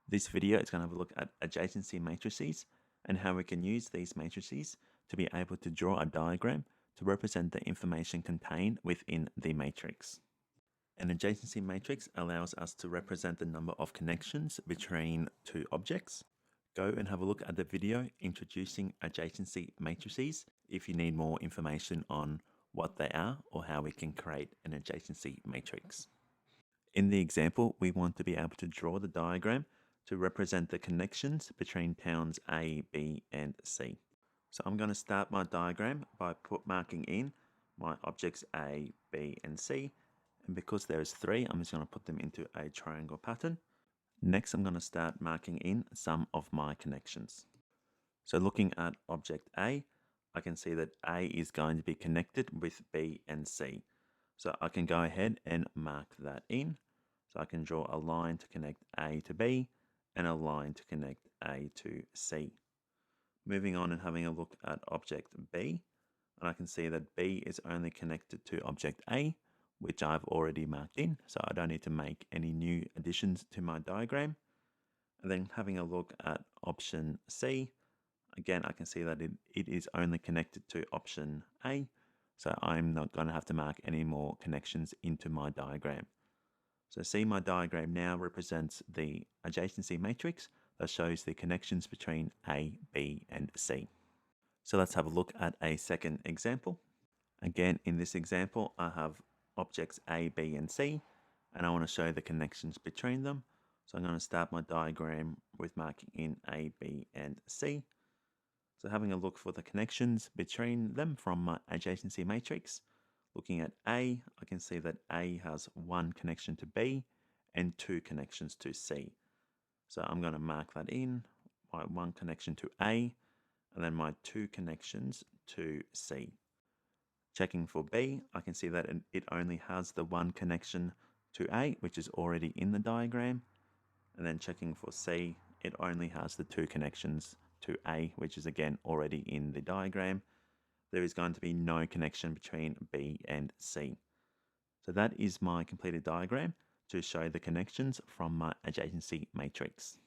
This video is going to have a look at adjacency matrices and how we can use these matrices to be able to draw a diagram to represent the information contained within the matrix. An adjacency matrix allows us to represent the number of connections between two objects. Go and have a look at the video introducing adjacency matrices if you need more information on what they are or how we can create an adjacency matrix. In the example, we want to be able to draw the diagram to represent the connections between towns A, B, and C. So I'm going to start my diagram by marking in my objects A, B, and C. And because there's three, I'm just going to put them into a triangle pattern. Next, I'm going to start marking in some of my connections. So looking at object A, I can see that A is going to be connected with B and C. So I can go ahead and mark that in. So I can draw a line to connect A to B and a line to connect A to C. Moving on and having a look at object B, and I can see that B is only connected to object A, which I've already marked in, so I don't need to make any new additions to my diagram. And then having a look at option C, again, I can see that it is only connected to option A, so I'm not going to have to mark any more connections into my diagram. So see, my diagram now represents the adjacency matrix that shows the connections between A, B, and C. So let's have a look at a second example. Again, in this example, I have objects A, B, and C, and I want to show the connections between them. So I'm going to start my diagram with marking in A, B, and C. So having a look for the connections between them from my adjacency matrix. Looking at A, I can see that A has one connection to B and two connections to C. So I'm going to mark that in, my one connection to A, and then my two connections to C. Checking for B, I can see that it only has the one connection to A, which is already in the diagram. And then checking for C, it only has the two connections to A, which is again already in the diagram. There is going to be no connection between B and C. So that is my completed diagram to show the connections from my adjacency matrix.